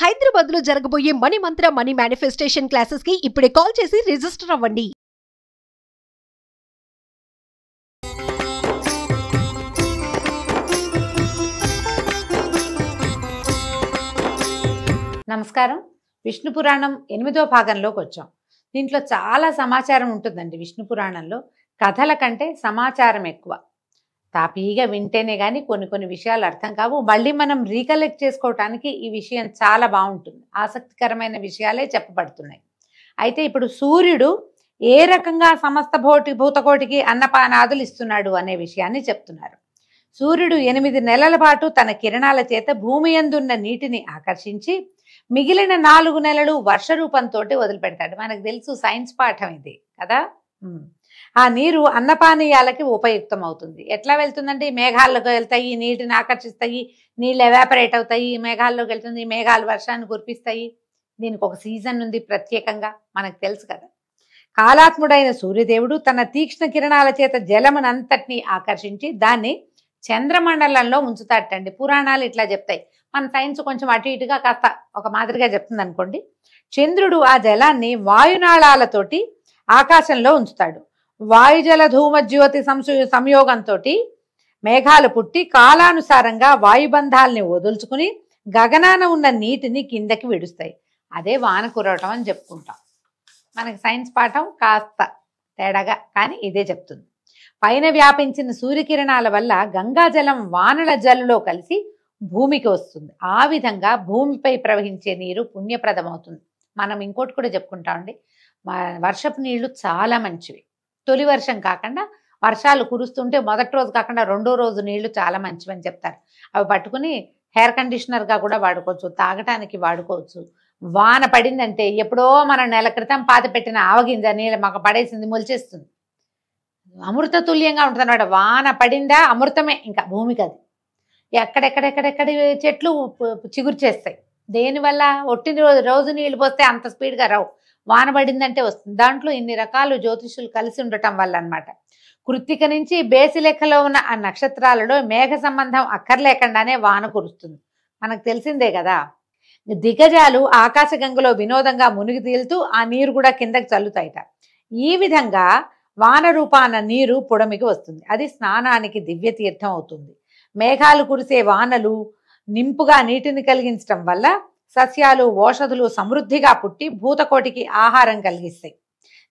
హైదరాబాద్ లో జరగబోయే మనీ మంత్ర money manifestation classes కి ఇప్పుడే కాల్ చేసి రిజిస్టర్ అవ్వండి. నమస్కారం. విష్ణు పురాణం 8వ భాగంలోకి వచ్చాం. దీంట్లో చాలా సమాచారం ఉంటుందండి. విష్ణు పురాణంలో కథల కంటే సమాచారం ఎక్కువ. తాపీగా వింటేనే కానీ కొన్ని విషయాలు అర్థం కావు. మళ్ళీ మనం రీకలెక్ట్ చేసుకోవటానికి ఈ విషయం చాలా బాగుంటుంది. ఆసక్తికరమైన విషయాలే చెప్పబడుతున్నాయి. అయితే ఇప్పుడు సూర్యుడు ఏ రకంగా సమస్త భూతకోటికి అన్నపానాదులు ఇస్తున్నాడు అనే విషయాన్ని చెప్తున్నారు. సూర్యుడు 8 నెలల పాటు తన కిరణాల చేత భూమి యందున్న నీటిని ఆకర్షించి మిగిలిన 4 నెలలు వర్ష రూపంతో వదిలిపెడతాడు. మనకు తెలుసు, సైన్స్ పాఠం ఇది కదా. ఆ నీరు అన్నపానీయాలకి ఉపయుక్తం అవుతుంది. ఎట్లా వెళ్తుందంటే మేఘాల్లోకి వెళ్తాయి, నీటిని ఆకర్షిస్తాయి, నీళ్ళు ఎవాపరేట్ అవుతాయి, మేఘాల్లోకి వెళ్తుంది, మేఘాలు వర్షాన్ని కురిపిస్తాయి. దీనికి ఒక సీజన్ ఉంది ప్రత్యేకంగా, మనకు తెలుసు కదా. కాలాత్ముడైన సూర్యదేవుడు తన తీక్ష్ణ కిరణాల చేత జలమునంతటినీ ఆకర్షించి దాన్ని చంద్రమండలంలో ఉంచుతాటండి. పురాణాలు ఇట్లా చెప్తాయి. మన సైన్స్ కొంచెం అటు ఇటుగా కాస్త ఒక మాదిరిగా చెప్తుంది అనుకోండి. చంద్రుడు ఆ జలాన్ని వాయునాళాలతోటి ఆకాశంలో ఉంచుతాడు. వాయుజల ధూమజ్యోతి సంయోగంతో మేఘాలు పుట్టి కాలానుసారంగా వాయుబంధాలని వదులుచుకుని గగనాన ఉన్న నీటిని కిందకి విడుస్తాయి. అదే వాన కురవటం అని చెప్పుకుంటాం. మనకి సైన్స్ పాఠం కాస్త తేడాగా కానీ ఇదే చెప్తుంది. పైన వ్యాపించిన సూర్యకిరణాల వల్ల గంగాజలం వానల జల్లులో కలిసి భూమికి వస్తుంది. ఆ విధంగా భూమిపై ప్రవహించే నీరు పుణ్యప్రదమవుతుంది. మనం ఇంకోటి కూడా చెప్పుకుంటామండి, వర్షపు నీళ్లు చాలా మంచివి. తొలి వర్షం కాకుండా వర్షాలు కురుస్తుంటే మొదటి రోజు కాకుండా 2వ రోజు నీళ్లు చాలా మంచివని చెప్తారు. అవి పట్టుకుని హెయిర్ కండిషనర్గా కూడా వాడుకోవచ్చు, తాగటానికి వాడుకోవచ్చు. వాన పడిందంటే ఎప్పుడో మన నెల క్రితం పాతి పెట్టిన ఆవగింజ నీళ్ళ మాకు పడేసింది మొలిచేస్తుంది. అమృత తుల్యంగా ఉంటుంది అన్నమాట. వాన పడిందా అమృతమే ఇంకా భూమికి. అది ఎక్కడెక్కడెక్కడెక్కడి చెట్లు చిగురు చేస్తాయి. దేనివల్ల? ఒట్టి రోజు నీళ్ళు పోస్తే అంత స్పీడ్గా రావు, వాన పడిందంటే వస్తుంది. దాంట్లో ఇన్ని రకాలు జ్యోతిషులు కలిసి ఉండటం వల్ల అనమాట. కృత్తిక నుంచి బేసి లెక్కలో ఉన్న ఆ నక్షత్రాలలో మేఘ సంబంధం అక్కర్లేకుండానే వాన కురుస్తుంది. మనకు తెలిసిందే కదా. దిగజాలు ఆకాశగంగలో వినోదంగా మునిగి తేలుతూ ఆ నీరు కూడా కిందకి చల్లుతాయిట. ఈ విధంగా వాన రూపాన నీరు పుడమికి వస్తుంది. అది స్నానానికి దివ్య తీర్థం అవుతుంది. మేఘాలు కురిసే వానలు నింపుగా నీటిని కలిగించడం వల్ల సస్యాలు ఓషధులు సమృద్ధిగా పుట్టి భూతకోటికి ఆహారం కలిగిస్తాయి.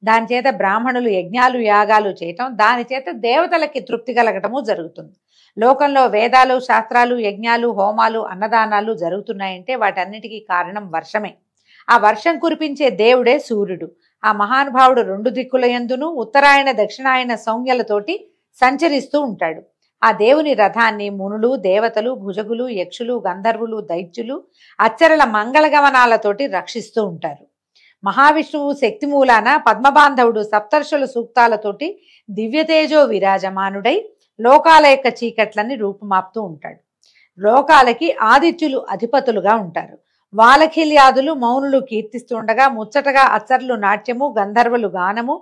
దాని చేత బ్రాహ్మణులు యజ్ఞాలు యాగాలు చేయటం, దాని చేత దేవతలకి తృప్తి కలగటము జరుగుతుంది. లోకంలో వేదాలు శాస్త్రాలు యజ్ఞాలు హోమాలు అన్నదానాలు జరుగుతున్నాయంటే వాటన్నిటికీ కారణం వర్షమే. ఆ వర్షం కురిపించే దేవుడే సూర్యుడు. ఆ మహానుభావుడు 2 దిక్కుల యందును ఉత్తరాయణ దక్షిణాయన సౌజ్ఞలతోటి సంచరిస్తూ ఉంటాడు. ఆ దేవుని రథాన్ని మునులు దేవతలు భుజగులు యక్షులు గంధర్వులు దైత్యులు అచ్చరల మంగళగమనాలతోటి రక్షిస్తూ ఉంటారు. మహావిష్ణువు శక్తి మూలాన పద్మబాంధవుడు సప్తర్షుల సూక్తాలతోటి దివ్యతేజో విరాజమానుడై లోకాల యొక్క చీకట్లని రూపుమాపుతూ ఉంటాడు. లోకాలకి ఆదిత్యులు అధిపతులుగా ఉంటారు. వాలఖిల్యాదులు మౌనులు కీర్తిస్తుండగా ముచ్చటగా అచ్చర్లు నాట్యము గంధర్వులు గానము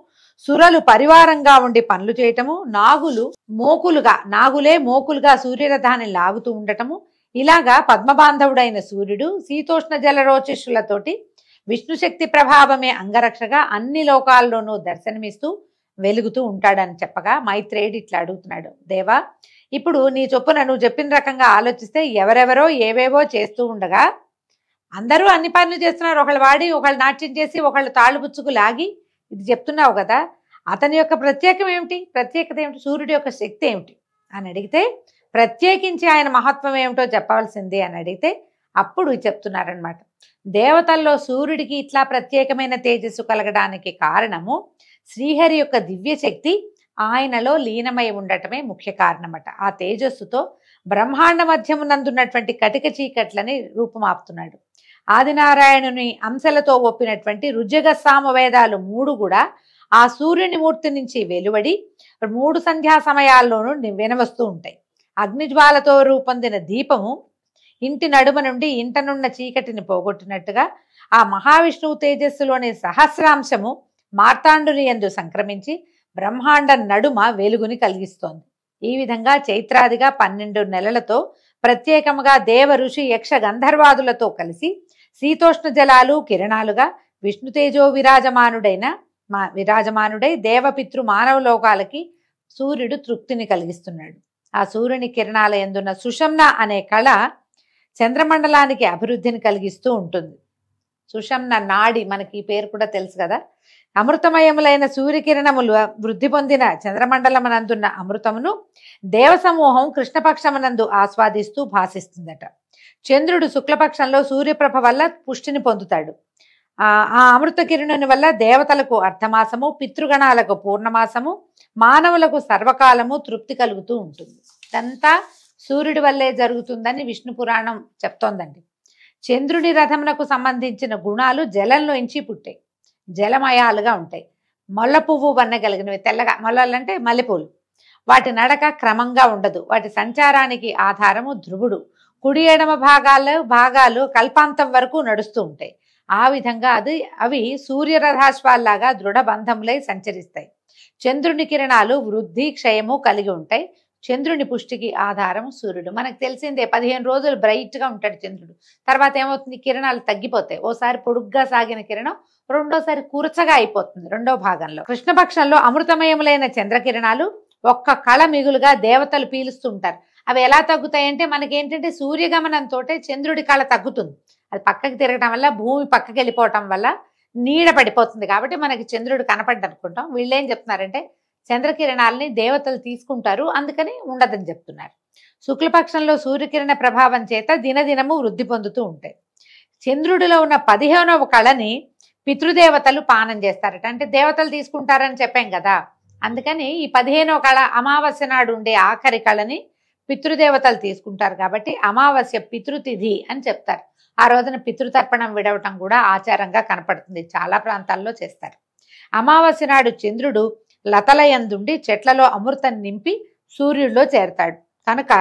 సురలు పరివారంగా ఉండి పనులు చేయటము నాగులే మోకులుగా సూర్యరథాన్ని లాగుతూ ఉండటము, ఇలాగా పద్మబాంధవుడైన సూర్యుడు శీతోష్ణ జలరోచిష్యులతోటి విష్ణుశక్తి ప్రభావమే అంగరక్షగా అన్ని లోకాల్లోనూ దర్శనమిస్తూ వెలుగుతూ ఉంటాడని చెప్పగా మైత్రేయుడు ఇట్లా అడుగుతున్నాడు, దేవా, ఇప్పుడు నీ చొప్పున నువ్వు చెప్పిన రకంగా ఆలోచిస్తే ఎవరెవరో ఏవేవో చేస్తూ ఉండగా అందరూ అన్ని పనులు చేస్తున్నారు. ఒకళ్ళు వాడి ఒకళ్ళు నాట్యం చేసి ఒకళ్ళు తాళ్ళుపుచ్చుకు లాగి ఇది చెప్తున్నావు కదా, అతని యొక్క ప్రత్యేకత ఏమిటి, సూర్యుడి యొక్క శక్తి ఏమిటి అని అడిగితే, ప్రత్యేకించి ఆయన మహత్వం ఏమిటో చెప్పవలసిందే అని అడిగితే అప్పుడు చెప్తున్నారనమాట. దేవతల్లో సూర్యుడికి ఇట్లా ప్రత్యేకమైన తేజస్సు కలగడానికి కారణము శ్రీహరి యొక్క దివ్య శక్తి ఆయనలో లీనమై ఉండటమే ముఖ్య కారణమట. ఆ తేజస్సుతో బ్రహ్మాండ మధ్యమునందున్నటువంటి కటిక చీకట్లని రూపుమాపుతున్నాడు. ఆదినారాయణుని అంశలతో ఒప్పినటువంటి రుజగ సామవేదాలు 3 కూడా ఆ సూర్యుని మూర్తి నుంచి వెలువడి 3 సంధ్యా సమయాల్లోనూ వినవస్తూ ఉంటాయి. అగ్నిజ్వాలతో రూపొందిన దీపము ఇంటి నడుమ నుండి ఇంటనున్న చీకటిని పోగొట్టినట్టుగా ఆ మహావిష్ణువు తేజస్సులోని సహస్రాంశము మార్తాండుని యందు సంక్రమించి బ్రహ్మాండ నడుమ వెలుగుని కలిగిస్తోంది. ఈ విధంగా చైత్రాదిగా 12 నెలలతో ప్రత్యేకముగా దేవ ఋషి యక్ష గంధర్వాదులతో కలిసి శీతోష్ణ జలాలు కిరణాలుగా విష్ణుతేజో విరాజమానుడై దేవపితృ మానవ లోకాలకి సూర్యుడు తృప్తిని కలిగిస్తున్నాడు. ఆ సూర్యుని కిరణాల యందున్న సుషమ్న అనే కళ చంద్రమండలానికి అభివృద్ధిని కలిగిస్తూ ఉంటుంది. సుషమ్న నాడి, మనకి ఈ పేరు కూడా తెలుసు కదా. అమృతమయములైన సూర్యకిరణములు వృద్ధి పొందిన చంద్రమండలమునందున్న అమృతమును దేవసమూహం కృష్ణపక్షమునందు ఆస్వాదిస్తూ భాసిస్తుందట. చంద్రుడు శుక్లపక్షంలో సూర్యప్రభ వల్ల పుష్టిని పొందుతాడు. ఆ అమృత కిరణుని వల్ల దేవతలకు అర్ధమాసము, పితృగణాలకు పూర్ణమాసము, మానవులకు సర్వకాలము తృప్తి కలుగుతూ ఉంటుంది. ఇదంతా సూర్యుడి వల్లే జరుగుతుందని విష్ణు పురాణం చెప్తోందండి. చంద్రుడి రథమునకు సంబంధించిన గుణాలు జలంలోంచి పుట్టాయి, జలమయాలుగా ఉంటాయి. మొల్ల పువ్వు వన్న కలిగినవి, తెల్లగా మొల్లలంటే మల్లెపూలు. వాటి నడక క్రమంగా ఉండదు. వాటి సంచారానికి ఆధారము ధ్రువుడు. కుడి ఎడమ భాగాలు కల్పాంతం వరకు నడుస్తూ ఉంటాయి. ఆ విధంగా అవి సూర్యరథాశ్వాల్లాగా దృఢ బంధములై సంచరిస్తాయి. చంద్రుని కిరణాలు వృద్ధి క్షయము కలిగి ఉంటాయి. చంద్రుని పుష్టికి ఆధారం సూర్యుడు. మనకు తెలిసిందే, 15 రోజులు బ్రైట్గా ఉంటాడు చంద్రుడు. తర్వాత ఏమవుతుంది, కిరణాలు తగ్గిపోతాయి. ఓసారి పొడుగ్గా సాగిన కిరణం రెండోసారి కూర్చగా అయిపోతుంది రెండో భాగంలో. కృష్ణపక్షంలో అమృతమయములైన చంద్రకిరణాలు ఒక్క కళ మిగులుగా దేవతలు పీలుస్తూ ఉంటారు. అవి ఎలా తగ్గుతాయంటే, మనకేంటంటే సూర్యగమనంతో చంద్రుడి కళ తగ్గుతుంది. అది పక్కకి తిరగటం వల్ల, భూమి పక్కకి వెళ్ళిపోవటం వల్ల నీడ పడిపోతుంది. కాబట్టి మనకి చంద్రుడు కనపడ్డ అనుకుంటాం. వీళ్ళు ఏం చెప్తున్నారంటే, చంద్రకిరణాలని దేవతలు తీసుకుంటారు, అందుకని ఉండదని చెప్తున్నారు. శుక్లపక్షంలో సూర్యకిరణ ప్రభావం చేత దినదినము వృద్ధి పొందుతూ ఉంటాయి. చంద్రుడిలో ఉన్న 15వ కళని పితృదేవతలు పానం చేస్తారట. అంటే దేవతలు తీసుకుంటారని చెప్పాం కదా, అందుకని ఈ 15వ కళ అమావాస్య నాడు ఉండే ఆఖరి కళని పితృదేవతలు తీసుకుంటారు. కాబట్టి అమావాస్య పితృతిథి అని చెప్తారు. ఆ రోజున పితృతర్పణం విడవటం కూడా ఆచారంగా కనపడుతుంది. చాలా ప్రాంతాల్లో చేస్తారు. అమావాస్య నాడు చంద్రుడు లతలయందుండి చెట్లలో అమృతం నింపి సూర్యుడిలో చేరతాడు. కనుక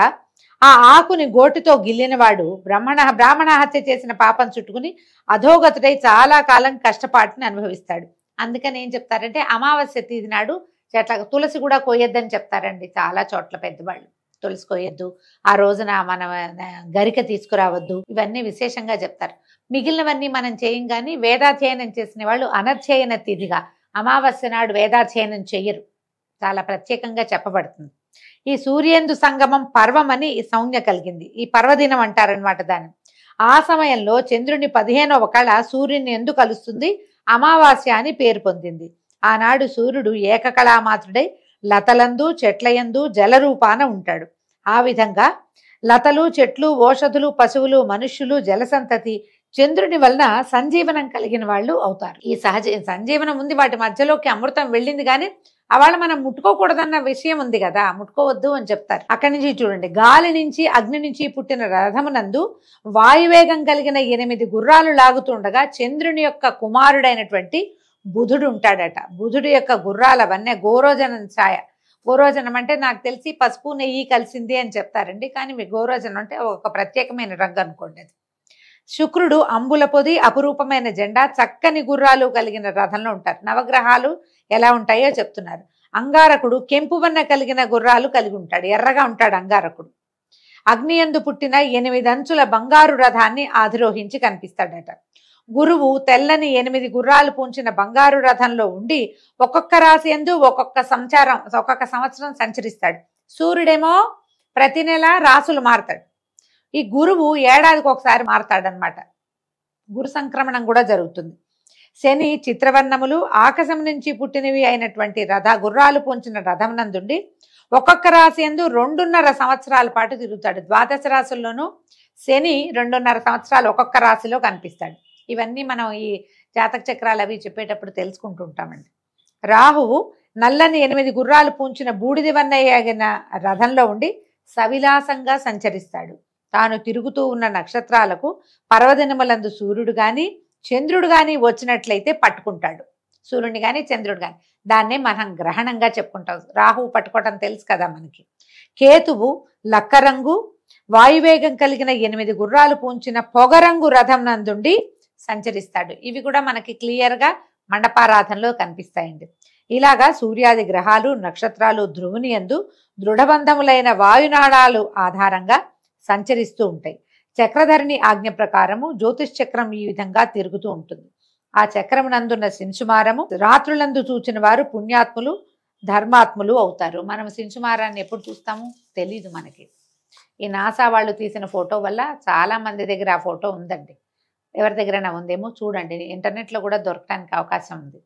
ఆ ఆకుని గోటితో గిల్లినవాడు బ్రాహ్మణ హత్య చేసిన పాపం చుట్టుకుని అధోగతుడై చాలా కాలం కష్టపాటుని అనుభవిస్తాడు. అందుకని ఏం చెప్తారంటే, అమావాస్య తిథి నాడు చెట్ల తులసి కూడా కోయొద్దని చెప్తారండి. చాలా చోట్ల పెద్దవాళ్ళు తులసి కోయొద్దు, ఆ రోజున మనం గరిక తీసుకురావద్దు, ఇవన్నీ విశేషంగా చెప్తారు. మిగిలినవన్నీ మనం చేయం. కానీ వేదాధ్యయనం చేసిన వాళ్ళు అనధ్యయన తిథిగా అమావాస్య నాడు వేదాధ్యయనం చెయ్యరు. చాలా ప్రత్యేకంగా చెప్పబడుతుంది. ఈ సూర్యేందు సంగమం పర్వం అని ఈ సంజ్ఞ కలిగింది. ఈ పర్వదినం అంటారనమాట దాన్ని. ఆ సమయంలో చంద్రుని 15వ కళ సూర్యుని ఎందు కలుస్తుంది, అమావాస్య అని పేరు పొందింది. ఆనాడు సూర్యుడు ఏకకళామాత్రుడై లతలందు చెట్లయందు జలరూపాన ఉంటాడు. ఆ విధంగా లతలు, చెట్లు, ఓషధులు, పశువులు, మనుష్యులు, జలసంతతి చంద్రుని వలన సంజీవనం కలిగిన వాళ్ళు అవుతారు. ఈ సంజీవనం ఉంది, వాటి మధ్యలోకి అమృతం వెళ్ళింది. కానీ అవాళ మనం ముట్టుకోకూడదన్న విషయం ఉంది కదా, ముట్టుకోవద్దు అని చెప్తారు. అక్కడి నుంచి చూడండి, గాలి నుంచి అగ్ని నుంచి పుట్టిన రథమునందు వాయువేగం కలిగిన 8 గుర్రాలు లాగుతుండగా చంద్రుని యొక్క కుమారుడైనటువంటి బుధుడు ఉంటాడట. బుధుడు యొక్క గుర్రాల వన్నె గోరోజనం ఛాయ. గోరోజనం అంటే నాకు తెలిసి పసుపు నెయ్యి కలిసింది అని చెప్తారండి. కానీ మీ గోరోజనం అంటే ఒక ప్రత్యేకమైన రంగు అనుకోండి. అది శుక్రుడు అంబుల పొది, అపురూపమైన జెండా, చక్కని గుర్రాలు కలిగిన రథంలో ఉంటారు. నవగ్రహాలు ఎలా ఉంటాయో చెప్తున్నారు. అంగారకుడు కెంపు వన్న కలిగిన గుర్రాలు కలిగి ఉంటాడు, ఎర్రగా ఉంటాడు అంగారకుడు. అగ్నియందు పుట్టిన 8 అంచుల బంగారు రథాన్ని ఆధిరోహించి కనిపిస్తాడట. గురువు తెల్లని 8 గుర్రాలు పూంచిన బంగారు రథంలో ఉండి ఒక్కొక్క రాశి యందు ఒక్కొక్క సంవత్సరం సంచరిస్తాడు. సూర్యుడేమో ప్రతి నెల రాసులు మారుతాడు. ఈ గురువు ఏడాదికి ఒకసారి మారతాడనమాట. గురు సంక్రమణం కూడా జరుగుతుంది. శని చిత్రవర్ణములు ఆకాశం నుంచి పుట్టినవి అయినటువంటి గుర్రాలు పూంచిన రథం నందుండి ఒక్కొక్క రాశి యందు 2.5 సంవత్సరాల పాటు తిరుగుతాడు. ద్వాదశ రాశుల్లోనూ శని 2.5 సంవత్సరాలు ఒక్కొక్క రాశిలో కనిపిస్తాడు. ఇవన్నీ మనం ఈ జాతక చక్రాలు అవి చెప్పేటప్పుడు తెలుసుకుంటూ ఉంటామండి. రాహువు నల్లని 8 గుర్రాలు పూంచిన బూడిది వన్నయ్యగిన రథంలో ఉండి సవిలాసంగా సంచరిస్తాడు. తాను తిరుగుతూ ఉన్న నక్షత్రాలకు పర్వదినములందు సూర్యుడు గాని చంద్రుడు గాని వచ్చినట్లయితే పట్టుకుంటాడు. సూర్యుని గాని చంద్రుడు గాని, దాన్నే మనం గ్రహణంగా చెప్పుకుంటాం. రాహువు పట్టుకోవటం తెలుసు కదా మనకి. కేతువు లక్కరంగు వాయువేగం కలిగిన 8 గుర్రాలు పూంచిన పొగరంగు రథం నందుండి సంచరిస్తాడు. ఇవి కూడా మనకి క్లియర్గా మండపారాధనలో కనిపిస్తాయండి. ఇలాగా సూర్యాది గ్రహాలు, నక్షత్రాలు ధ్రువుని యందు దృఢబంధములైన వాయునాళాలు ఆధారంగా సంచరిస్తూ ఉంటాయి. చక్రధరుని ఆజ్ఞ ప్రకారము జ్యోతిష్ చక్రం ఈ విధంగా తిరుగుతూ ఉంటుంది. ఆ చక్రమునందున్న శింసుమారము రాత్రులందు చూచిన వారు పుణ్యాత్ములు ధర్మాత్ములు అవుతారు. మనం శింసుమారాన్ని ఎప్పుడు చూస్తాము తెలీదు మనకి. ఈ నాసా వాళ్ళు తీసిన ఫోటో వల్ల చాలా మంది దగ్గర ఆ ఫోటో ఉందండి. ఎవరి దగ్గరైనా ఉందేమో చూడండి, ఇంటర్నెట్లో కూడా దొరకడానికి అవకాశం ఉంది.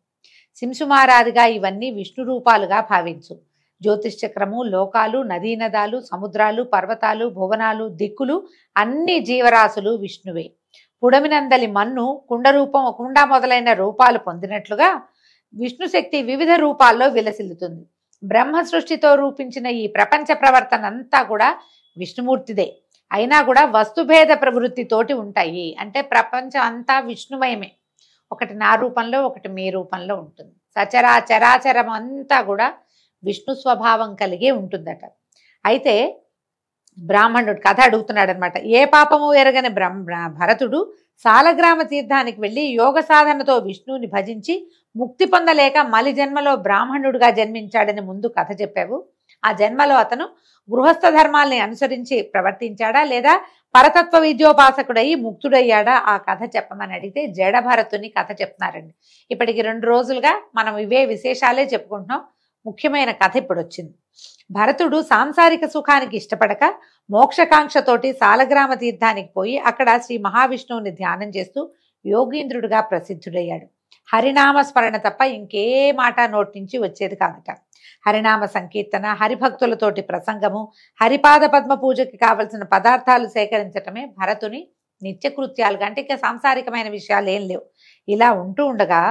శింసుమారాదిగా ఇవన్నీ విష్ణు రూపాలుగా భావించు. జ్యోతిష్ చక్రము, లోకాలు, నదీనదాలు, సముద్రాలు, పర్వతాలు, భువనాలు, దిక్కులు అన్ని జీవరాశులు విష్ణువే. పుడమినందలి మన్ను కుండ మొదలైన రూపాలు పొందినట్లుగా విష్ణు శక్తి వివిధ రూపాల్లో విలసిల్లుతుంది. బ్రహ్మ సృష్టితో రూపించిన ఈ ప్రపంచ ప్రవర్తన అంతా కూడా విష్ణుమూర్తిదే. అయినా కూడా వస్తుభేద ప్రవృత్తితోటి ఉంటాయి. అంటే ప్రపంచం అంతా విష్ణుమయమే. ఒకటి నా రూపంలో, ఒకటి మీ రూపంలో ఉంటుంది. చరాచరం అంతా కూడా విష్ణు స్వభావం కలిగే ఉంటుందట. అయితే బ్రాహ్మణుడు కథ అడుగుతున్నాడు అనమాట. ఏ పాపము ఎరగని భరతుడు సాలగ్రామ తీర్థానికి వెళ్ళి యోగ సాధనతో విష్ణువుని భజించి ముక్తి పొందలేక మలి జన్మలో బ్రాహ్మణుడిగా జన్మించాడని ముందు కథ చెప్పావు. ఆ జన్మలో అతను గృహస్థ ధర్మాల్ని అనుసరించి ప్రవర్తించాడా లేదా పరతత్వ విద్యోపాసకుడై ముక్తుడయ్యాడా? ఆ కథ చెప్పమని అడిగితే జడ భరతుని కథ చెప్తున్నారండి. ఇప్పటికి 2 రోజులుగా మనం ఇవే విశేషాలే చెప్పుకుంటున్నాం. ముఖ్యమైన కథ ఇప్పుడు వచ్చింది. భరతుడు సాంసారిక సుఖానికి ఇష్టపడక మోక్షకాంక్షతోటి సాలగ్రామ తీర్థానికి పోయి అక్కడ శ్రీ మహావిష్ణువుని ధ్యానం చేస్తూ యోగీంద్రుడిగా ప్రసిద్ధుడయ్యాడు. హరినామ స్మరణ తప్ప ఇంకే మాట నోటి నుంచి వచ్చేది కాదట. హరినామ సంకీర్తన, హరిభక్తులతోటి ప్రసంగము, హరిపాద పద్మ పూజకి కావలసిన పదార్థాలు సేకరించటమే భరతుని నిత్యకృత్యాలుగా. అంటే ఇక సాంసారికమైన విషయాలు ఏం లేవు. ఇలా ఉంటూ ఉండగా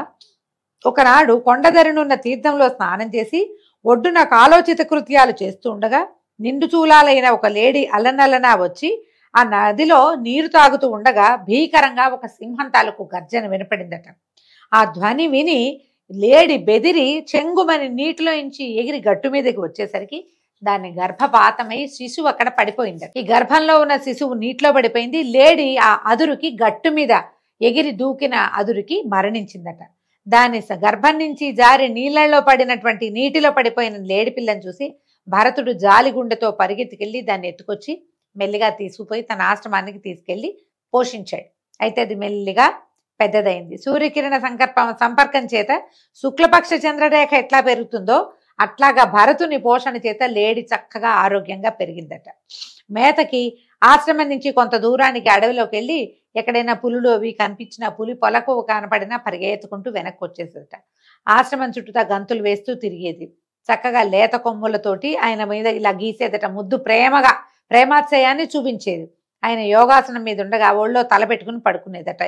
ఒకనాడు కొండదరినున్న తీర్థంలో స్నానం చేసి ఒడ్డున కాలోచిత కృత్యాలు చేస్తూ ఉండగా నిండు చూలాలైన ఒక లేడీ అల్లనల్లనా వచ్చి ఆ నదిలో నీరు తాగుతూ ఉండగా భీకరంగా ఒక సింహం తాలూకు గర్జన వినపడిందట. ఆ ధ్వని విని లేడి బెదిరి చెంగుమని నీటిలో నుంచి ఎగిరి గట్టు మీదకి వచ్చేసరికి దాని గర్భపాతమై శిశువు అక్కడ పడిపోయిందట. ఈ గర్భంలో ఉన్న శిశువు నీటిలో పడిపోయింది. లేడి ఆ అదురుకి గట్టు మీద ఎగిరి దూకిన అదురుకి మరణించిందట. దాని గర్భం నుంచి జారి నీళ్లలో పడినటువంటి నీటిలో పడిపోయిన లేడి పిల్లని చూసి భరతుడు జాలిగుండెతో పరిగెత్తుకెళ్ళి దాన్ని ఎత్తుకొచ్చి మెల్లిగా తీసుకుపోయి తన ఆశ్రమానికి తీసుకెళ్లి పోషించాడు. అయితే అది మెల్లిగా పెద్దదైంది. సూర్యకిరణ సంపర్కం చేత శుక్లపక్ష చంద్రరేఖ ఎట్లా పెరుగుతుందో అట్లాగా భరతుని పోషణ చేత లేడి చక్కగా ఆరోగ్యంగా పెరిగిందట. మేతకి ఆశ్రమం నుంచి కొంత దూరానికి అడవిలోకి వెళ్ళి ఎక్కడైనా పులులు అవి కనిపించినా పులి పొలకు కనపడినా పరిగెత్తుకుంటూ వెనక్కి వచ్చేసేదట. ఆశ్రమం చుట్టూతా గంతులు వేస్తూ తిరిగేది. చక్కగా లేత కొమ్ములతోటి ఆయన మీద ఇలా గీసేదట. ముద్దు ప్రేమగా ప్రేమాశ్రయాన్ని చూపించేది. ఆయన యోగాసనం మీద ఉండగా ఒళ్ళో తల పెట్టుకుని పడుకునేదట.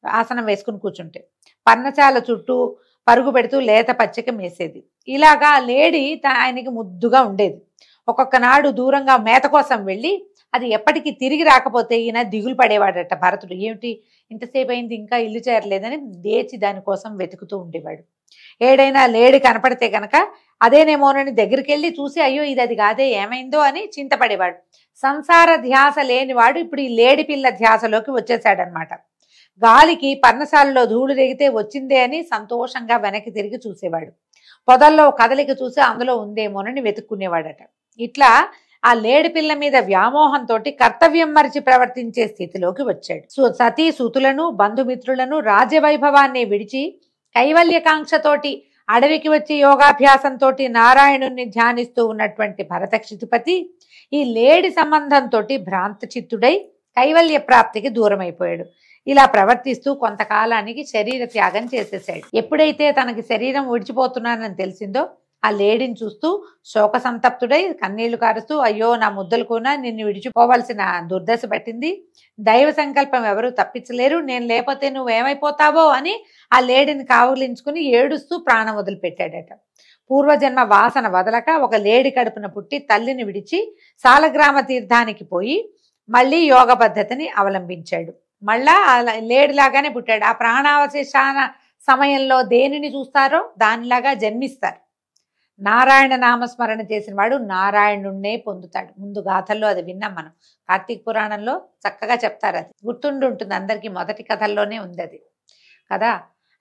ఆసనం వేసుకుని కూర్చుంటే పర్ణశాల చుట్టూ పరుగు పెడుతూ లేత పచ్చిక మేసేది. ఇలాగా లేడి ఆయనకి ముద్దుగా ఉండేది. ఒక్కొక్క నాడు దూరంగా మేత కోసం వెళ్ళి అది ఎప్పటికీ తిరిగి రాకపోతే ఈయన దిగులు పడేవాడట. భరతుడు ఏమిటి ఇంతసేపు అయింది ఇంకా ఇల్లు చేరలేదని లేచి దానికోసం వెతుకుతూ ఉండేవాడు. ఏడైనా లేడి కనపడితే కనుక అదేనేమోనని దగ్గరికి వెళ్ళి చూసి అయ్యో ఇది అది కాదే ఏమైందో అని చింతపడేవాడు. సంసార ధ్యాస లేనివాడు ఇప్పుడు ఈ లేడి పిల్ల ధ్యాసలోకి వచ్చేసాడనమాట. గాలికి పర్ణశాలలో ధూళి రేగితే వచ్చిందే అని సంతోషంగా వెనక్కి తిరిగి చూసేవాడు. పొదల్లో కదలిక చూసి అందులో ఉందేమోనని వెతుక్కునేవాడట. ఇట్లా ఆ లేడి పిల్ల మీద వ్యామోహంతో కర్తవ్యం మరిచి ప్రవర్తించే స్థితిలోకి వచ్చాడు. సతీ సుతులను బంధుమిత్రులను రాజ్యవైభవాన్ని విడిచి కైవల్యకాంక్షతోటి అడవికి వచ్చి యోగాభ్యాసంతో నారాయణుణ్ణి ధ్యానిస్తూ ఉన్నటువంటి భరత క్షితిపతి ఈ లేడి సంబంధంతో భ్రాంత చిత్తుడై కైవల్య ప్రాప్తికి దూరమైపోయాడు. ఇలా ప్రవర్తిస్తూ కొంతకాలానికి శరీర త్యాగం చేసేసాడు. ఎప్పుడైతే తనకి శరీరం విడిచిపోతున్నానని తెలిసిందో ఆ లేడిని చూస్తూ శోక సంతప్తుడై కన్నీళ్లు కారుస్తూ అయ్యో నా ముద్దలు కూడా నిన్ను విడిచిపోవాల్సిన దుర్దశ పట్టింది, దైవ సంకల్పం ఎవరు తప్పించలేరు, నేను లేకపోతే నువ్వేమైపోతావో అని ఆ లేడిని కావులించుకుని ఏడుస్తూ ప్రాణం వదిలిపెట్టాడట. పూర్వజన్మ వాసన వదలక ఒక లేడి కడుపున పుట్టి తల్లిని విడిచి సాలగ్రామ తీర్థానికి పోయి మళ్ళీ యోగ పద్ధతిని అవలంబించాడు. మళ్ళా లేడిలాగానే పుట్టాడు. ఆ ప్రాణావశేషాన సమయంలో దేనిని చూస్తారో దానిలాగా జన్మిస్తారు. నారాయణ నామస్మరణ చేసిన వాడు నారాయణుణ్ణే పొందుతాడు. ముందు గాథల్లో అది విన్నాం మనం. కార్తీక పురాణంలో చక్కగా చెప్తారు. అది గుర్తుండి ఉంటుంది అందరికీ. మొదటి కథల్లోనే ఉంది అది కదా.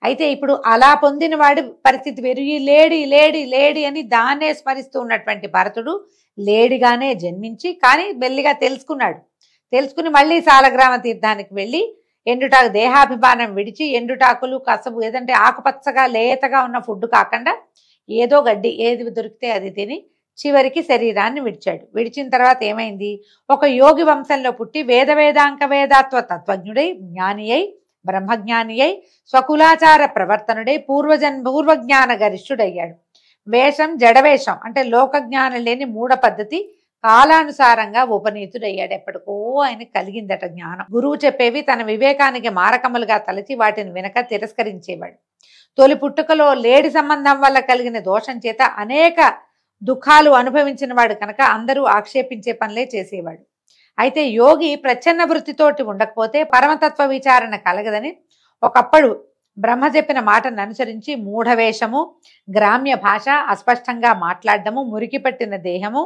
అయితే ఇప్పుడు అలా పొందిన వాడి పరిస్థితి వేరు. ఈ లేడి లేడి లేడి అని దాన్నే స్మరిస్తూ ఉన్నటువంటి భరతుడు లేడిగానే జన్మించి కానీ మెల్లిగా తెలుసుకున్నాడు. తెలుసుకుని మళ్ళీ సాలగ్రామ తీర్థానికి వెళ్ళి ఎండుటాకు దేహాభిమానం విడిచి ఎండుటాకులు కసబు ఏదంటే ఆకుపచ్చగా లేతగా ఉన్న ఫుడ్ కాకుండా ఏదో గడ్డి ఏది దొరికితే అది తిని చివరికి శరీరాన్ని విడిచాడు. విడిచిన తర్వాత ఏమైంది? ఒక యోగి వంశంలో పుట్టి వేదాంక వేదాత్వ తత్వజ్ఞుడై జ్ఞాని అయి బ్రహ్మజ్ఞాని అయి స్వకులాచార ప్రవర్తనుడై పూర్వజ్ఞాన గరిష్ఠుడయ్యాడు. వేషం జడవేషం అంటే లోకజ్ఞానం లేని మూఢ పద్ధతి కాలానుసారంగా ఉపనీతుడయ్యాడు. ఎప్పటికో ఆయనకు కలిగిందట జ్ఞానం. గురువు చెప్పేవి తన వివేకానికి మారకములుగా తలచి వాటిని వినక తిరస్కరించేవాడు. తొలి పుట్టుకలో లేడి సంబంధం వల్ల కలిగిన దోషం చేత అనేక దుఃఖాలు అనుభవించిన వాడు కనుక అందరూ ఆక్షేపించే పనులే చేసేవాడు. అయితే యోగి ప్రచ్ఛన్న వృత్తితోటి ఉండకపోతే పరమతత్వ విచారణ కలగదని ఒకప్పుడు బ్రహ్మ చెప్పిన మాటను అనుసరించి మూఢవేషము, గ్రామ్య భాష, అస్పష్టంగా మాట్లాడడము, మురికి పట్టిన దేహము,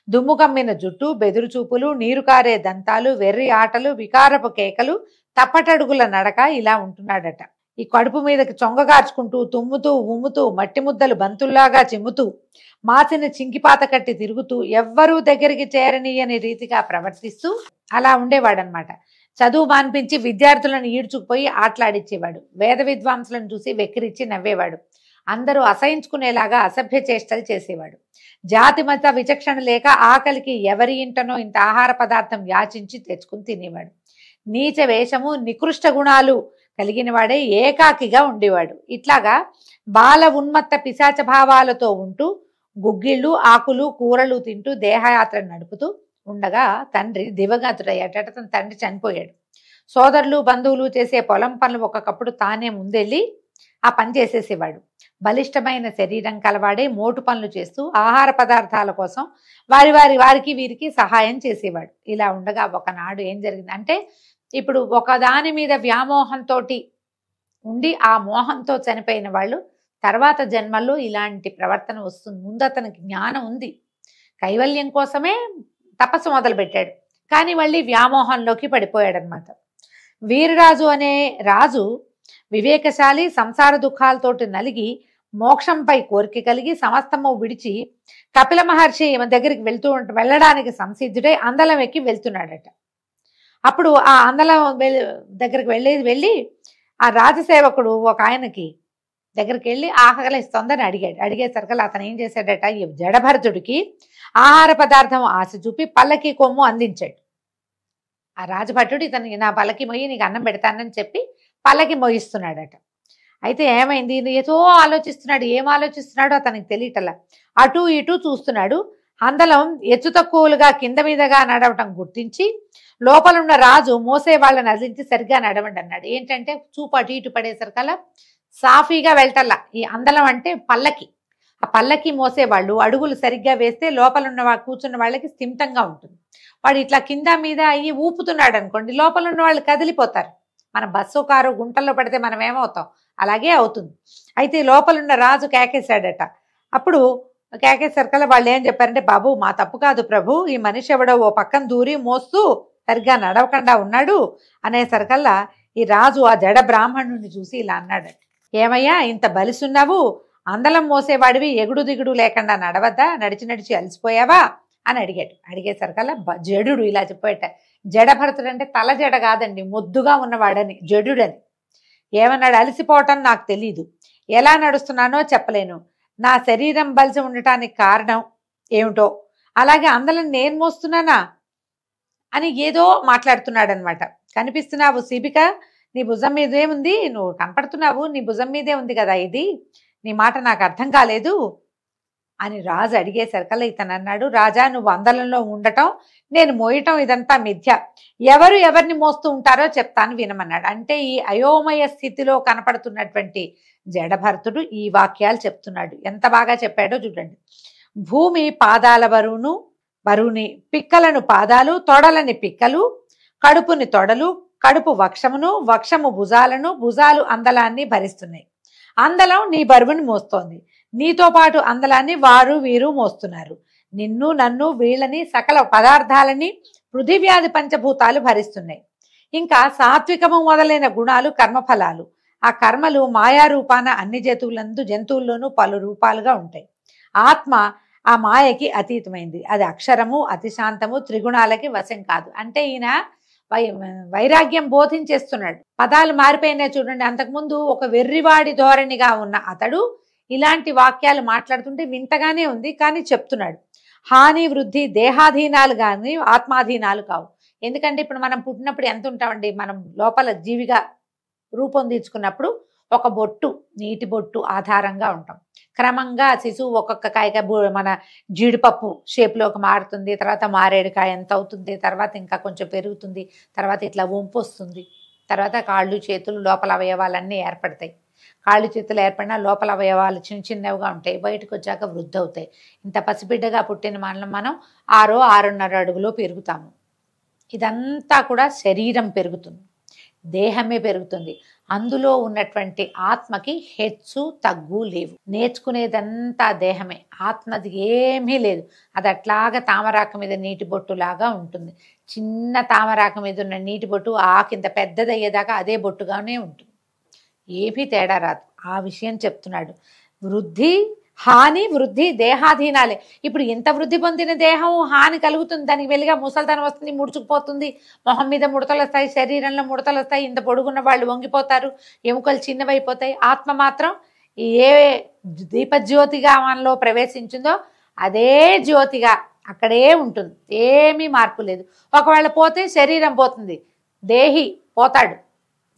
దుమ్ము కమ్మిన జుట్టు, బెదురు చూపులు, నీరు కారే దంతాలు, వెర్రి ఆటలు, వికారపు కేకలు, తప్పటడుగుల నడక ఇలా ఉంటున్నాడట. ఈ కడుపు మీదకి చొంగగార్చుకుంటూ తుమ్ముతూ ఉమ్ముతూ మట్టి ముద్దలు బంతుల్లాగా చిమ్ముతూ మాసిన చింకిపాత కట్టి తిరుగుతూ ఎవ్వరూ దగ్గరికి చేరనీయని రీతిగా ప్రవర్తిస్తూ అలా ఉండేవాడనమాట. చదువు మాన్పించి విద్యార్థులను ఈడ్చుకుపోయి ఆటలాడిచ్చేవాడు. వేద విద్వాంసులను చూసి వెక్కిరిచ్చి నవ్వేవాడు. అందరూ అసహించుకునేలాగా అసభ్య చేష్టలు చేసేవాడు. జాతి మత విచక్షణ లేక ఆకలికి ఎవరి ఇంటనో ఇంత ఆహార పదార్థం యాచించి తెచ్చుకుని తినేవాడు. నీచ వేషము, నికృష్ట గుణాలు కలిగిన వాడే ఏకాకిగా ఉండేవాడు. ఇట్లాగా బాల ఉన్మత్త పిశాచ భావాలతో ఉంటూ గుగ్గిళ్ళు, ఆకులు, కూరలు తింటూ దేహయాత్ర నడుపుతూ ఉండగా తండ్రి దివగతుడయ్యాట. తన తండ్రి చనిపోయాడు. సోదరులు బంధువులు చేసే పొలం పనులు ఒకప్పుడు తానే ముందెళ్ళి ఆ పని చేసేసేవాడు. బలిష్టమైన శరీరం కలవాడే మోటు పనులు చేస్తూ ఆహార పదార్థాల కోసం వారికి వీరికి సహాయం చేసేవాడు. ఇలా ఉండగా ఒకనాడు ఏం జరిగింది అంటే, ఇప్పుడు ఒకదాని మీద వ్యామోహంతో ఉండి ఆ మోహంతో చనిపోయిన వాళ్ళు తర్వాత జన్మల్లో ఇలాంటి ప్రవర్తన వస్తుంది. ముందు అతనికి జ్ఞానం ఉంది, కైవల్యం కోసమే తపస్సు మొదలుపెట్టాడు, కానీ మళ్ళీ వ్యామోహంలోకి పడిపోయాడనమాట. వీరరాజు అనే రాజు వివేకశాలి, సంసార దుఃఖాలతోటి నలిగి మోక్షంపై కోరిక కలిగి సమస్తము విడిచి కపిల మహర్షి దగ్గరికి వెళ్ళడానికి సంసిద్ధుడై అందలం ఎక్కి వెళ్తున్నాడట. అప్పుడు ఆ అందలం దగ్గరికి వెళ్ళి ఆ రాజసేవకుడు ఒక ఆయనకి దగ్గరికి వెళ్ళి ఆకలిస్తోందని అడిగేసరికి అతను ఏం చేశాడట, ఈ జడభరతుడికి ఆహార పదార్థం ఆశ చూపి పల్లకి కొమ్ము అందించాడు. ఆ రాజభటుడు ఇతనికి నా పల్లకి మొయ్యి నీకు అన్నం పెడతానని చెప్పి పల్లకి మోయిస్తున్నాడట. అయితే ఏమైంది, ఏదో ఆలోచిస్తున్నాడు. ఏం ఆలోచిస్తున్నాడో అతనికి తెలియటలా. అటు ఇటు చూస్తున్నాడు. అందలం ఎత్తు తక్కువలుగా కింద మీదగా నడవటం గుర్తించి లోపలున్న రాజు మోసే వాళ్ళని నదిలించి సరిగ్గా నడవండి అన్నాడు. ఏంటంటే చూపు అటు ఇటు పడేసరికల్లా సాఫీగా వెళ్ళటల్లా. ఈ అందలం అంటే పల్లకి. ఆ పల్లకి మోసేవాళ్ళు అడుగులు సరిగ్గా వేస్తే లోపలున్న కూర్చున్న వాళ్ళకి స్థిమితంగా ఉంటుంది. వాడు ఇట్లా కింద మీద అయ్యి ఊపుతున్నాడు అనుకోండి, లోపలున్న వాళ్ళు కదిలిపోతారు. మన బస్సు కారు గుంటల్లో పడితే మనం ఏమవుతాం, అలాగే అవుతుంది. అయితే లోపలున్న రాజు కేకేశాడట. అప్పుడు కేకేసరికల్లా వాళ్ళు ఏం చెప్పారంటే, బాబు మా తప్పు కాదు ప్రభు, ఈ మనిషి ఎవడో ఓ పక్కన దూరి మోస్తూ సరిగ్గా నడవకుండా ఉన్నాడు అనేసరికల్లా ఈ రాజు ఆ జడ బ్రాహ్మణుడిని చూసి ఇలా అన్నాడట, ఏమయ్యా ఇంత బలిసున్నావు, అందలం మోసేవాడివి ఎగుడు దిగుడు లేకుండా నడవద్దా, నడిచి అలసిపోయావా అని అడిగేసరికల్లా జడుడు ఇలా చెప్పేట. జడభరతుడు అంటే తల జడ కాదండి, మొద్దుగా ఉన్నవాడని జడుడని. ఏమన్నాడు, అలసిపోవటం నాకు తెలీదు, ఎలా నడుస్తున్నానో చెప్పలేను, నా శరీరం బలిసి ఉండటానికి కారణం ఏమిటో, అలాగే అందలం నేను మోస్తున్నానా అని ఏదో మాట్లాడుతున్నాడు అనమాట. కనిపిస్తున్నావు శిబిక, నీ భుజం మీదే ఉంది, నువ్వు కనపడుతున్నావు, నీ భుజం మీదే ఉంది కదా ఇది, నీ మాట నాకు అర్థం కాలేదు అని రాజు అడిగేసరికల్లా ఇతను అన్నాడు, రాజా నువ్వు అందలంలో ఉండటం నేను మోయటం ఇదంతా మిథ్య, ఎవరు ఎవరిని మోస్తూ ఉంటారో చెప్తాను వినమన్నాడు. అంటే ఈ అయోమయ స్థితిలో కనపడుతున్నటువంటి జడభరతుడు ఈ వాక్యాలు చెప్తున్నాడు. ఎంత బాగా చెప్పాడో చూడండి. భూమి పాదాల బరువుని, పిక్కలను పాదాలు, తొడలని పిక్కలు, కడుపుని తొడలు, కడుపు వక్షమును, వక్షము భుజాలను, భుజాలు అందలాన్ని భరిస్తున్నాయి. అందలం నీ బరువుని మోస్తోంది, నీతో పాటు అందలాన్ని వారు వీరు మోస్తున్నారు. నిన్ను నన్ను వీళ్ళని సకల పదార్థాలని పృథివ్యాధి పంచభూతాలు భరిస్తున్నాయి. ఇంకా సాత్వికము మొదలైన గుణాలు కర్మఫలాలు. ఆ కర్మలు మాయారూపాన అన్ని జంతువుల్లోనూ పలు రూపాలుగా ఉంటాయి. ఆత్మ ఆ మాయకి అతీతమైంది. అది అక్షరము, అతిశాంతము, త్రిగుణాలకి వశం కాదు. అంటే ఈయన వైరాగ్యం బోధించేస్తున్నాడు. పదాలు మారిపోయినాయి చూడండి. అంతకుముందు ఒక వెర్రివాడి ధోరణిగా ఉన్న అతడు ఇలాంటి వాక్యాలు మాట్లాడుతుంటే వింతగానే ఉంది, కానీ చెప్తున్నాడు. హాని వృద్ధి దేహాధీనాలు కానీ ఆత్మాధీనాలు కావు. ఎందుకంటే ఇప్పుడు మనం పుట్టినప్పుడు ఎంత ఉంటామండి, మనం లోపల జీవిగా రూపొందించుకున్నప్పుడు ఒక బొట్టు, నీటి బొట్టు ఆధారంగా ఉంటాం. క్రమంగా శిశువు ఒక్కొక్క కాయగా మన జీడిపప్పు షేప్లోకి మారుతుంది, తర్వాత మారేడుకాయ ఎంత అవుతుంది, తర్వాత ఇంకా కొంచెం పెరుగుతుంది, తర్వాత ఇట్లా వంపు వస్తుంది, తర్వాత కాళ్ళు చేతులు లోపల అవయవాలన్నీ ఏర్పడతాయి. కాళ్ళు చేతులు ఏర్పడినా లోపల అవయవాలు చిన్న చిన్నవిగా ఉంటాయి, బయటకు వచ్చాక వృద్ధి అవుతాయి. ఇంత పసిబిడ్డగా పుట్టిన మనం 6-6.5 అడుగులో పెరుగుతాము. ఇదంతా కూడా శరీరం పెరుగుతుంది, దేహమే పెరుగుతుంది. అందులో ఉన్నటువంటి ఆత్మకి హెచ్చు తగ్గు లేవు. నేర్చుకునేదంతా దేహమే, ఆత్మది ఏమీ లేదు. అది అట్లాగా తామరాక మీద నీటి బొట్టులాగా ఉంటుంది. చిన్న తామరాక మీద ఉన్న నీటి బొట్టు ఆకింత పెద్దదయ్యేదాకా అదే బొట్టుగానే ఉంటుంది, ఏమీ తేడా రాదు. ఆ విషయం చెప్తున్నాడు. వృద్ధి హాని వృద్ధి దేహాధీనాలే. ఇప్పుడు ఇంత వృద్ధి పొందిన దేహం హాని కలుగుతుంది, దానికి వెళ్ళిగా ముసల్తనం వస్తుంది, ముడుచుకుపోతుంది, మొహం మీద ముడతలు వస్తాయి, శరీరంలో ముడతలు వస్తాయి, ఇంత పొడుగున్న వాళ్ళు వంగిపోతారు, ఎముకలు చిన్నవైపోతాయి. ఆత్మ మాత్రం ఏ దీపజ్యోతిగా మనలో ప్రవేశించిందో అదే జ్యోతిగా అక్కడే ఉంటుంది, ఏమీ మార్పు లేదు. ఒకవేళ పోతే శరీరం పోతుంది, దేహి పోతాడు,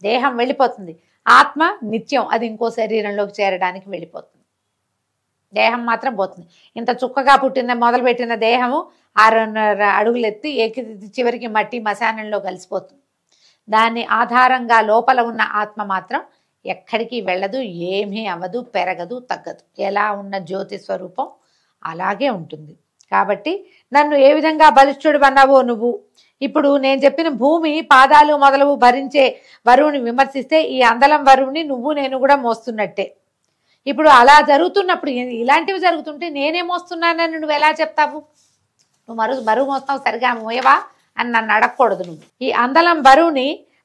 దేహం వెళ్ళిపోతుంది. ఆత్మ నిత్యం, అది ఇంకో శరీరంలోకి చేరడానికి వెళ్ళిపోతుంది. దేహం మాత్రం పోతుంది. ఇంత చుక్కగా పుట్టిన మొదలుపెట్టిన దేహము 6.5 అడుగులు ఎత్తి చివరికి మట్టి మశానంలో కలిసిపోతుంది. దాన్ని ఆధారంగా లోపల ఉన్న ఆత్మ మాత్రం ఎక్కడికి వెళ్ళదు, ఏమీ అవ్వదు, పెరగదు, తగ్గదు. ఎలా ఉన్న జ్యోతి స్వరూపం అలాగే ఉంటుంది. కాబట్టి నన్ను ఏ విధంగా బలిష్ఠుడు అన్నావో నువ్వు, ఇప్పుడు నేను చెప్పిన భూమి పాదాలు మొదలవు భరించే వరువుని విమర్శిస్తే ఈ అందలం వరువుని నువ్వు నేను కూడా మోస్తున్నట్టే. ఇప్పుడు అలా జరుగుతున్నప్పుడు, ఇలాంటివి జరుగుతుంటే నేనే మోస్తున్నానని నువ్వు ఎలా చెప్తావు? నువ్వు బరువు మోస్తావు, సరిగా మోయవా అని నన్ను అడగకూడదు. నువ్వు ఈ అందలం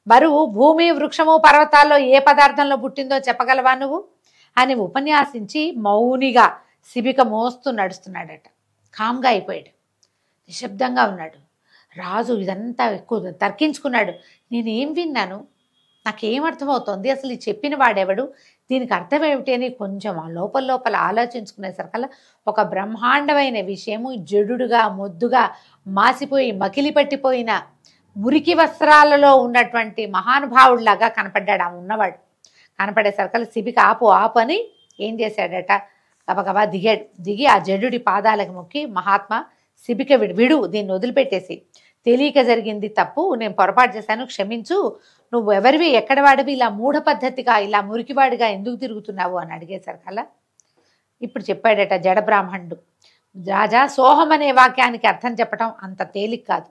బరువు భూమి వృక్షము పర్వతాల్లో ఏ పదార్థంలో పుట్టిందో చెప్పగలవా నువ్వు అని ఉపన్యాసించి మౌనిగా శిబిక మోస్తూ నడుస్తున్నాడట. కామ్గా అయిపోయాడు, నిశ్శబ్దంగా ఉన్నాడు. రాజు ఇదంతా ఎక్కువ తర్కించుకున్నాడు. నేనేం విన్నాను, నాకేమర్థమవుతోంది, అసలు ఈ చెప్పిన వాడెవడు, దీనికి అర్థం ఏమిటి అని కొంచెం లోపల ఆలోచించుకునేసరికల్లా ఒక బ్రహ్మాండమైన విషయము జడుడుగా మొద్దుగా మాసిపోయి మకిలి పట్టిపోయిన మురికి వస్త్రాలలో ఉన్నటువంటి మహానుభావుడిలాగా కనపడ్డాడు ఆ ఉన్నవాడు. కనపడేసరికల్లా శిబిక ఆపు అని ఏం చేశాడట, గబగబా దిగి ఆ జడుడి పాదాలకు మొక్కి, మహాత్మా శిబిక విడు, దీన్ని వదిలిపెట్టేసి, తెలియక జరిగింది తప్పు, నేను పొరపాటు చేశాను, క్షమించు, నువ్వు ఎవరివి, ఎక్కడ వాడివి, ఇలా మూఢ పద్ధతిగా ఇలా మురికివాడిగా ఎందుకు తిరుగుతున్నావు అని అడిగేసరికల్లా ఇప్పుడు చెప్పాడట జడ బ్రాహ్మణుడు. రాజా, సోహం అనే వాక్యానికి అర్థం చెప్పడం అంత తేలిక కాదు.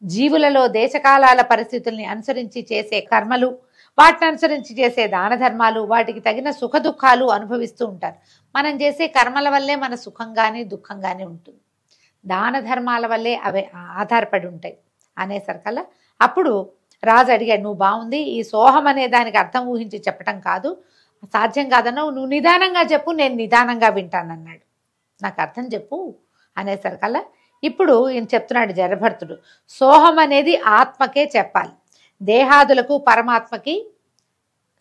జీవులలో దేశకాలాల పరిస్థితుల్ని అనుసరించి చేసే కర్మలు, వాటిని అనుసరించి చేసే దాన ధర్మాలు, వాటికి తగిన సుఖ దుఃఖాలు అనుభవిస్తూ ఉంటారు. మనం చేసే కర్మల వల్లే మన సుఖంగానే దుఃఖంగానే ఉంటుంది, దాన ధర్మాల వల్లే అవి ఆధారపడి ఉంటాయి అనేసరికల్లా అప్పుడు రాజు అడిగాడు, నువ్వు బాగుంది, ఈ సోహం అనే దానికి అర్థం ఊహించి చెప్పటం కాదు, సాధ్యం కాదన్నావు, నువ్వు నిదానంగా చెప్పు, నేను నిదానంగా వింటానన్నాడు. నాకు అర్థం చెప్పు అనేసరికల్లా ఇప్పుడు ఈయన చెప్తున్నాడు జడభర్తుడు, సోహం అనేది ఆత్మకే చెప్పాలి, దేహాదులకు పరమాత్మకి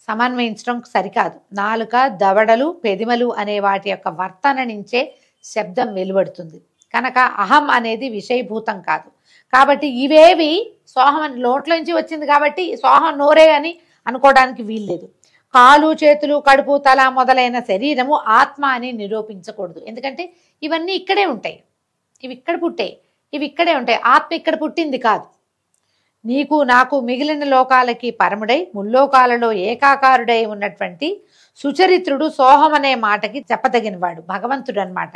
సమన్వయించడం సరికాదు. నాలుక, దవడలు, పెదిమలు అనే వాటి యొక్క వర్తన నుంచే శబ్దం వెలువడుతుంది కనుక అహం అనేది విషయభూతం కాదు. కాబట్టి ఇవేవి సోహం నోట్లోంచి వచ్చింది కాబట్టి సోహం నోరే అని అనుకోవడానికి వీల్లేదు. కాలు, చేతులు, కడుపు, తల మొదలైన శరీరము ఆత్మ అని నిరూపించకూడదు. ఎందుకంటే ఇవన్నీ ఇక్కడే ఉంటాయి, ఇవి ఇక్కడ పుట్టాయి, ఇవి ఇక్కడే ఉంటాయి. ఆత్మ ఇక్కడ పుట్టింది కాదు. నీకు నాకు మిగిలిన లోకాలకి పరముడై ముల్లోకాలలో ఏకాకారుడై ఉన్నటువంటి సుచరిత్రుడు సోహం అనే మాటకి చెప్పదగినవాడు భగవంతుడు అన్నమాట.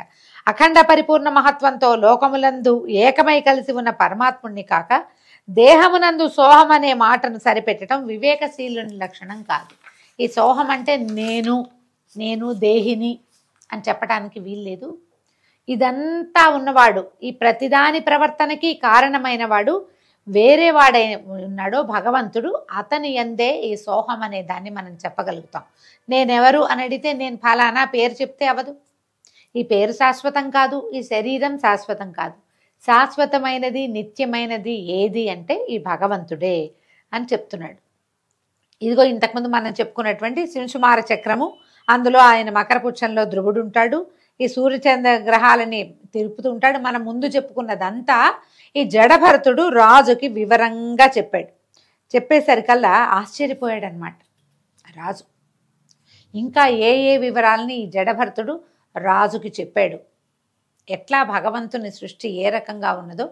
అఖండ పరిపూర్ణ మహత్వంతో లోకములందు ఏకమై కలిసి ఉన్న పరమాత్ముణ్ణి కాక దేహమునందు సోహం అనే మాటను సరిపెట్టడం వివేకశీలుని లక్షణం కాదు. ఈ సోహం అంటే నేను దేహిని అని చెప్పడానికి వీల్లేదు. ఇదంతా ఉన్నవాడు, ఈ ప్రతిదాని ప్రవర్తనకి కారణమైన వాడు వేరే వాడై ఉన్నాడో భగవంతుడు, అతని యందే ఈ సోహం అనే దాన్ని మనం చెప్పగలుగుతాం. నేనెవరు అని అడిగితే నేను ఫలానా పేరు చెప్తే అవదు. ఈ పేరు శాశ్వతం కాదు, ఈ శరీరం శాశ్వతం కాదు. శాశ్వతమైనది నిత్యమైనది ఏది అంటే ఈ భగవంతుడే అని చెప్తున్నాడు. ఇదిగో ఇంతకుముందు మనం చెప్పుకున్నటువంటి శింశుమార చక్రము, అందులో ఆయన మకర పుచ్చంలో ధ్రువుడు ఉంటాడు. ఈ సూర్యచంద్ర గ్రహాలని తిరుపుతూ ఉంటాడు. మనం ముందు చెప్పుకున్నదంతా ఈ జడభరతుడు రాజుకి వివరంగా చెప్పాడు. చెప్పేసరికల్లా ఆశ్చర్యపోయాడు అనమాట రాజు. ఇంకా ఏ ఏ వివరాలని ఈ జడభరతుడు రాజుకి చెప్పాడు, ఎట్లా భగవంతుని సృష్టి ఏ రకంగా ఉన్నదో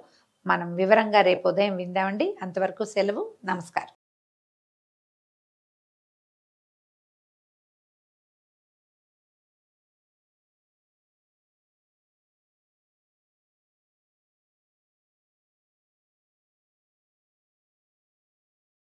మనం వివరంగా రేపు ఉదయం విందామండి. అంతవరకు సెలవు. నమస్కారం.